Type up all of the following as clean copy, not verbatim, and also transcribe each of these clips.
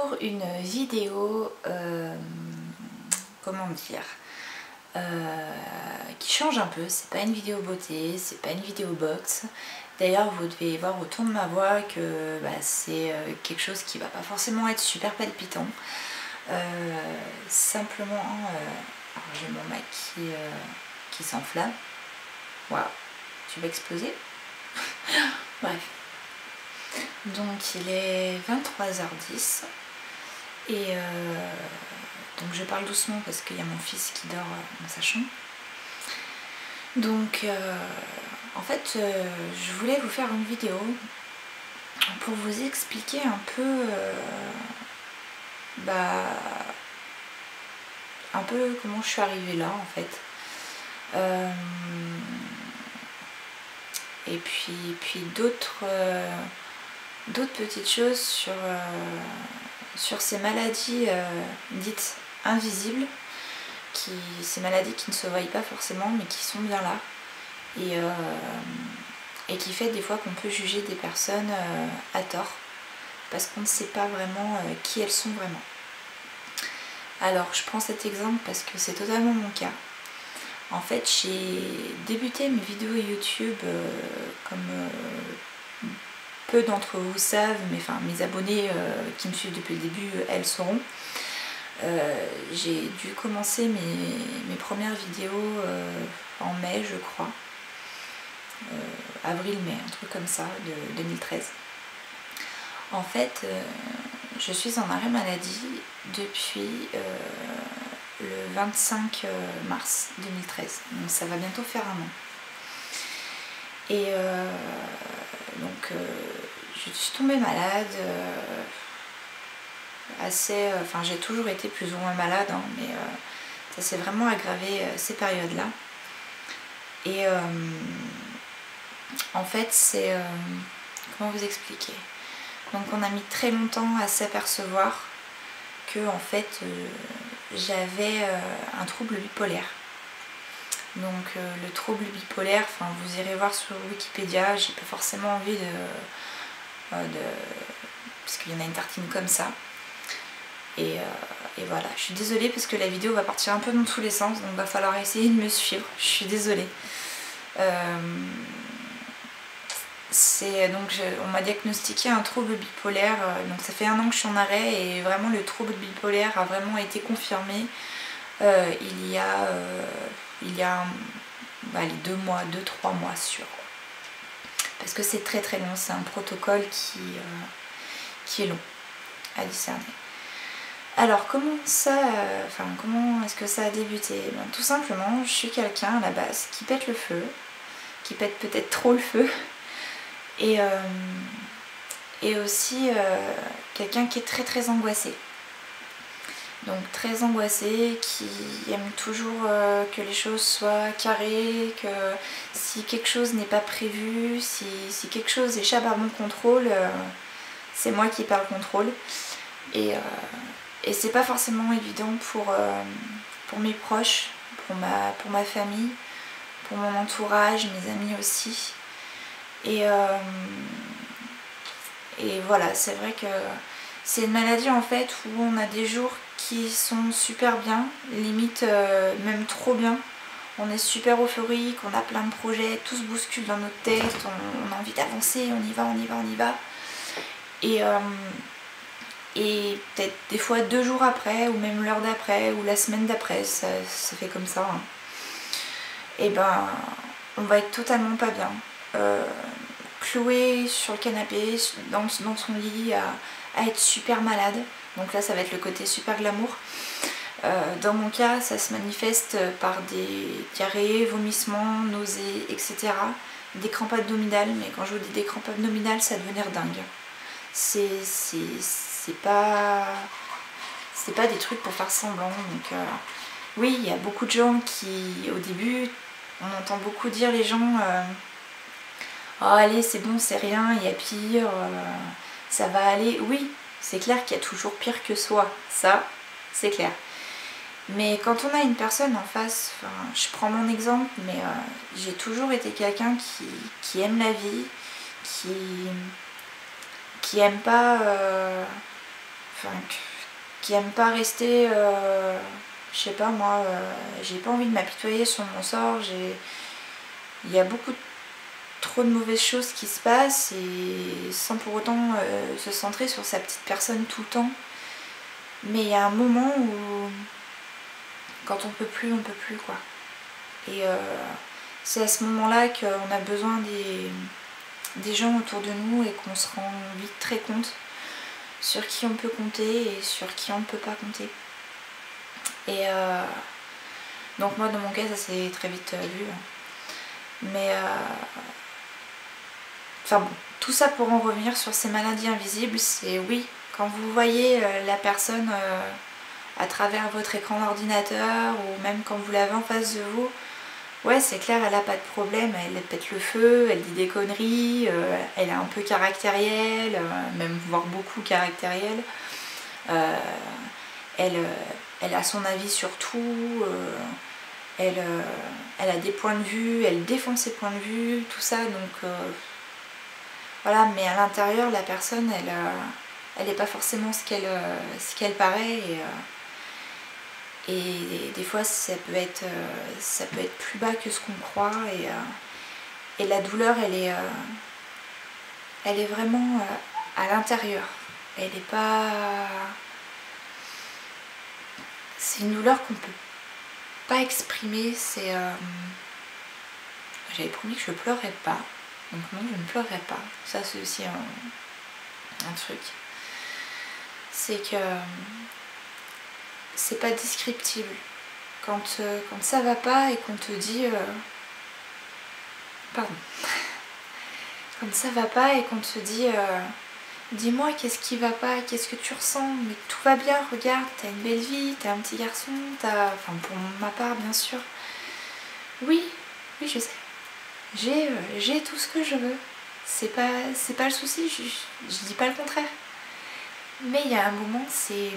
pour une vidéo, comment dire, qui change un peu. C'est pas une vidéo beauté, c'est pas une vidéo box. D'ailleurs vous devez voir au ton de ma voix que c'est quelque chose qui va pas forcément être super palpitant. Simplement, j'ai mon maquis qui s'enflamme. Waouh, tu vas exploser. Bref. Donc il est 23h10 et donc je parle doucement parce qu'il y a mon fils qui dort dans sa chambre. Donc en fait je voulais vous faire une vidéo pour vous expliquer un peu comment je suis arrivée là en fait. Et puis d'autres petites choses sur ces maladies dites invisibles, ces maladies qui ne se voient pas forcément mais qui sont bien là et qui fait des fois qu'on peut juger des personnes à tort parce qu'on ne sait pas vraiment qui elles sont vraiment. Alors je prends cet exemple parce que c'est totalement mon cas. En fait j'ai débuté mes vidéos YouTube comme peu d'entre vous savent, mais enfin mes abonnés qui me suivent depuis le début, elles sauront. J'ai dû commencer mes premières vidéos en mai je crois, avril-mai, un truc comme ça, de 2013. En fait je suis en arrêt maladie depuis le 25 mars 2013, donc ça va bientôt faire un an. Et donc je suis tombée malade j'ai toujours été plus ou moins malade, hein, mais ça s'est vraiment aggravé ces périodes-là. Et en fait c'est... comment vous expliquer? Donc on a mis très longtemps à s'apercevoir que en fait j'avais un trouble bipolaire. Donc le trouble bipolaire, vous irez voir sur Wikipédia, j'ai pas forcément envie parce qu'il y en a une tartine comme ça. Et voilà, je suis désolée parce que la vidéo va partir un peu dans tous les sens, donc va falloir essayer de me suivre, je suis désolée. On m'a diagnostiqué un trouble bipolaire, donc ça fait un an que je suis en arrêt et vraiment le trouble bipolaire a vraiment été confirmé il y a les 2-3 mois sûrs. Parce que c'est très très long, c'est un protocole qui est long à discerner. Alors comment est-ce que ça a débuté? Tout simplement, je suis quelqu'un à la base qui pète le feu, qui pète peut-être trop le feu, et aussi quelqu'un qui est très très angoissé. Donc très angoissé, qui aime toujours que les choses soient carrées, que si quelque chose n'est pas prévu, si quelque chose échappe à mon contrôle, c'est moi qui perds le contrôle. Et c'est pas forcément évident pour mes proches, pour ma famille, pour mon entourage, mes amis aussi. Et voilà, c'est vrai que c'est une maladie en fait où on a des jours qui sont super bien, limite même trop bien. On est super euphorique, on a plein de projets, tout se bouscule dans notre tête, on a envie d'avancer, on y va. Et peut-être des fois 2 jours après, ou même l'heure d'après, ou la semaine d'après, ça fait comme ça. Hein. Et on va être totalement pas bien. Cloué sur le canapé, dans son lit, à être super malade. Donc là ça va être le côté super glamour. Dans mon cas ça se manifeste par des diarrhées, vomissements, nausées, etc. Des crampes abdominales, mais quand je vous dis des crampes abdominales ça va devenir dingue. C'est pas des trucs pour faire semblant. Donc oui, il y a beaucoup de gens qui au début on entend beaucoup dire les gens oh allez c'est bon, c'est rien, il y a pire, ça va aller. Oui, c'est clair qu'il y a toujours pire que soi, ça c'est clair. Mais quand on a une personne en face, je prends mon exemple, mais j'ai toujours été quelqu'un qui aime la vie, qui aime pas qui aime pas rester, je sais pas moi, j'ai pas envie de m'apitoyer sur mon sort, il y a beaucoup trop de mauvaises choses qui se passent et sans pour autant se centrer sur sa petite personne tout le temps. Mais il y a un moment où quand on peut plus quoi. Et c'est à ce moment-là qu'on a besoin des gens autour de nous et qu'on se rend vite très compte sur qui on peut compter et sur qui on ne peut pas compter. Et donc moi dans mon cas ça s'est très vite vu. Mais enfin bon, tout ça pour en revenir sur ces maladies invisibles, c'est oui, quand vous voyez la personne à travers votre écran d'ordinateur ou même quand vous l'avez en face de vous, ouais c'est clair, elle a pas de problème, elle pète le feu, elle dit des conneries, elle est un peu caractérielle, même voire beaucoup caractérielle. Elle a son avis sur tout, elle a des points de vue, elle défend ses points de vue, tout ça, donc voilà, mais à l'intérieur la personne elle n'est pas forcément ce qu'elle paraît et des fois ça peut être plus bas que ce qu'on croit et la douleur elle est vraiment à l'intérieur, elle n'est pas... C'est une douleur qu'on peut pas exprimer, c'est... J'avais promis que je pleurerais pas, donc non je ne pleurerai pas, ça c'est aussi un truc. C'est que c'est pas descriptible. Quand ça va pas et qu'on te dit... Pardon. Quand ça va pas et qu'on te dit... Dis-moi qu'est-ce qui va pas, qu'est-ce que tu ressens, mais tout va bien, regarde, t'as une belle vie, t'as un petit garçon, enfin pour ma part bien sûr. Oui, je sais. J'ai tout ce que je veux. C'est pas le souci, je dis pas le contraire. Mais il y a un moment, c'est...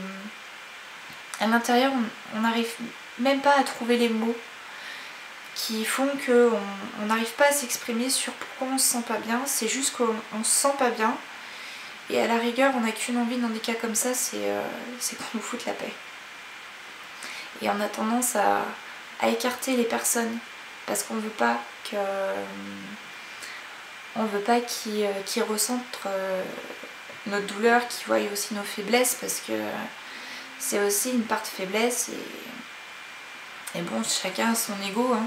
À l'intérieur, on n'arrive même pas à trouver les mots qui font qu'on n'arrive pas à s'exprimer sur pourquoi on se sent pas bien. C'est juste qu'on se sent pas bien. Et à la rigueur, on n'a qu'une envie dans des cas comme ça, c'est qu'on nous foute la paix. Et on a tendance à écarter les personnes parce qu'on veut pas qu'ils ressentent notre douleur, qu'ils voient aussi nos faiblesses, parce que c'est aussi une part de faiblesse et bon, chacun a son ego, hein.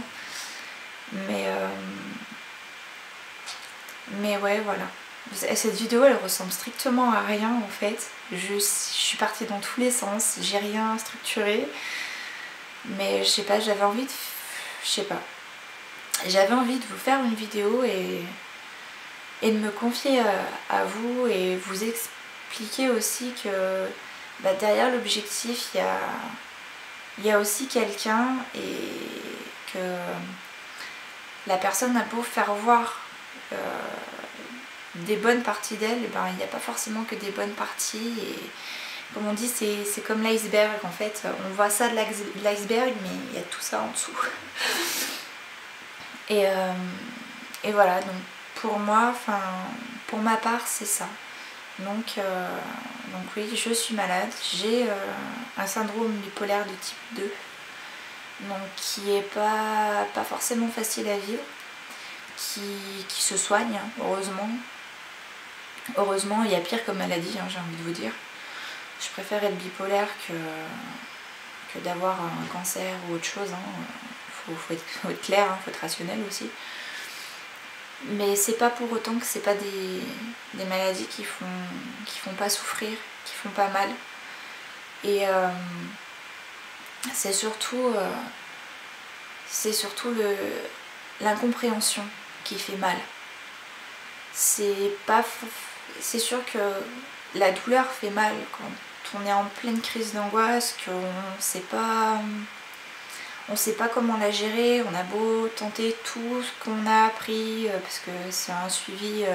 Mais ouais, voilà. Cette vidéo elle ressemble strictement à rien en fait. Je suis partie dans tous les sens, j'ai rien structuré. Mais je sais pas, j'avais envie de vous faire une vidéo et de me confier à vous et vous expliquer aussi que derrière l'objectif il y a aussi quelqu'un et que la personne a beau faire voir des bonnes parties d'elle, il n'y a pas forcément que des bonnes parties et comme on dit c'est comme l'iceberg en fait, on voit ça de l'iceberg mais il y a tout ça en dessous. Et voilà, donc pour moi, pour ma part c'est ça. Donc oui, je suis malade, j'ai un syndrome bipolaire de type 2, donc qui est pas forcément facile à vivre, qui se soigne, hein, heureusement. Heureusement, il y a pire comme maladie, hein, j'ai envie de vous dire. Je préfère être bipolaire que d'avoir un cancer ou autre chose. Hein. Faut être clair, hein, faut être rationnel aussi. Mais c'est pas pour autant que c'est pas des maladies qui font pas souffrir, qui font pas mal. Et c'est surtout l'incompréhension qui fait mal. C'est sûr que la douleur fait mal quand on est en pleine crise d'angoisse, qu'on sait pas comment la gérer, on a beau tenter tout ce qu'on a appris, parce que c'est un suivi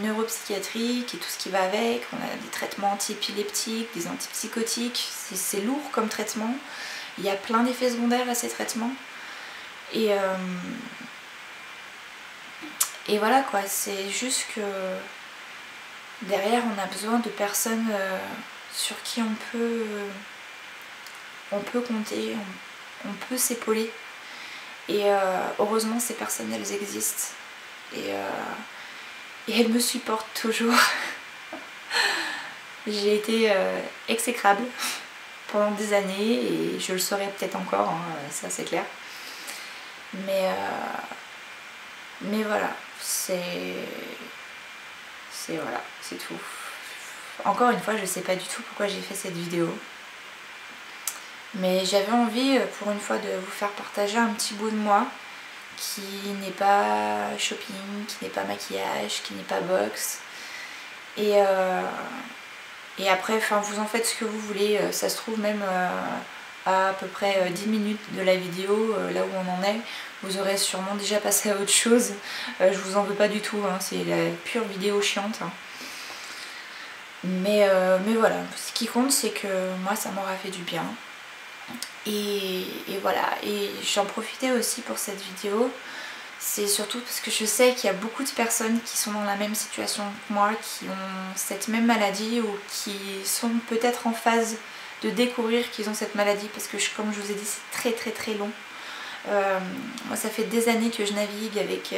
neuropsychiatrique et tout ce qui va avec, on a des traitements anti-épileptiques, des antipsychotiques, c'est lourd comme traitement, il y a plein d'effets secondaires à ces traitements, et voilà quoi, c'est juste que derrière on a besoin de personnes sur qui on peut compter, on peut s'épauler. Et heureusement ces personnes elles existent. Et elles me supportent toujours. J'ai été exécrable pendant des années et je le serai peut-être encore, hein, ça c'est clair. Mais voilà, c'est tout. Encore une fois, je sais pas du tout pourquoi j'ai fait cette vidéo. Mais j'avais envie pour une fois de vous faire partager un petit bout de moi qui n'est pas shopping, qui n'est pas maquillage, qui n'est pas box. Et après, vous en faites ce que vous voulez. Ça se trouve même à peu près 10 minutes de la vidéo, là où on en est, vous aurez sûrement déjà passé à autre chose. Je vous en veux pas du tout, hein, c'est la pure vidéo chiante. Hein. Mais voilà, ce qui compte c'est que moi ça m'aura fait du bien. Et voilà, et j'en profitais aussi pour cette vidéo. C'est surtout parce que je sais qu'il y a beaucoup de personnes qui sont dans la même situation que moi, qui ont cette même maladie ou qui sont peut-être en phase de découvrir qu'ils ont cette maladie, parce que comme je vous ai dit c'est très long. Moi ça fait des années que je navigue avec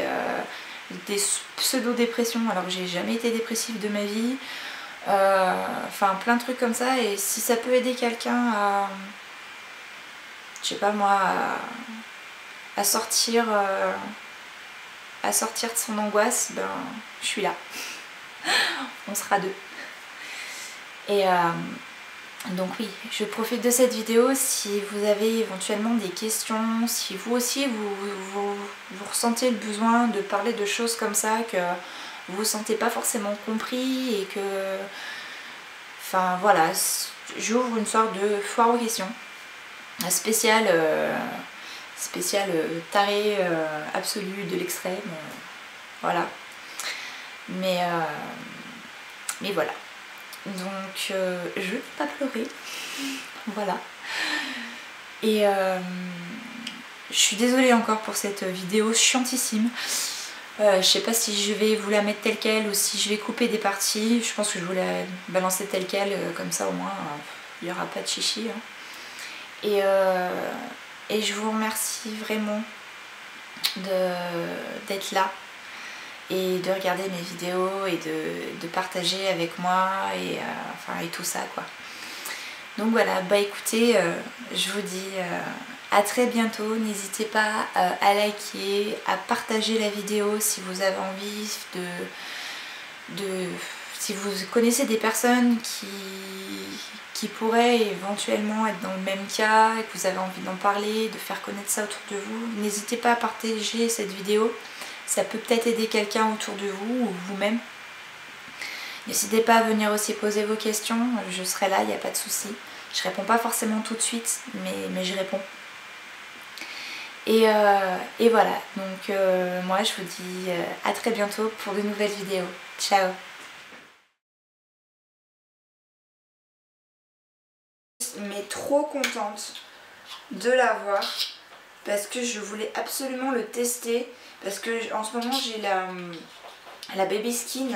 des pseudo-dépressions alors que j'ai jamais été dépressive de ma vie. Enfin plein de trucs comme ça, et si ça peut aider quelqu'un à, je sais pas moi, à sortir de son angoisse, ben je suis là. On sera deux. Et donc oui, je profite de cette vidéo si vous avez éventuellement des questions, si vous aussi vous ressentez le besoin de parler de choses comme ça, que vous vous sentez pas forcément compris et que... Enfin voilà, j'ouvre une sorte de foire aux questions. Spécial taré absolu de l'extrême. Voilà. Mais voilà. Donc je ne vais pas pleurer. Voilà. Et je suis désolée encore pour cette vidéo chiantissime. Je sais pas si je vais vous la mettre telle quelle ou si je vais couper des parties. Je pense que je vais vous la balancer telle quelle, comme ça au moins il n'y aura pas de chichi. Hein. Et je vous remercie vraiment d'être là et de regarder mes vidéos et de partager avec moi et tout ça quoi. Donc voilà, bah écoutez, je vous dis à très bientôt. N'hésitez pas à liker, à partager la vidéo si vous avez envie si vous connaissez des personnes qui pourraient éventuellement être dans le même cas et que vous avez envie d'en parler, de faire connaître ça autour de vous, n'hésitez pas à partager cette vidéo. Ça peut peut-être aider quelqu'un autour de vous ou vous-même. N'hésitez pas à venir aussi poser vos questions, je serai là, il n'y a pas de souci. Je réponds pas forcément tout de suite, mais je réponds. Et voilà, donc moi je vous dis à très bientôt pour de nouvelles vidéos. Ciao! Mais trop contente de l'avoir parce que je voulais absolument le tester, parce que en ce moment j'ai la Baby Skin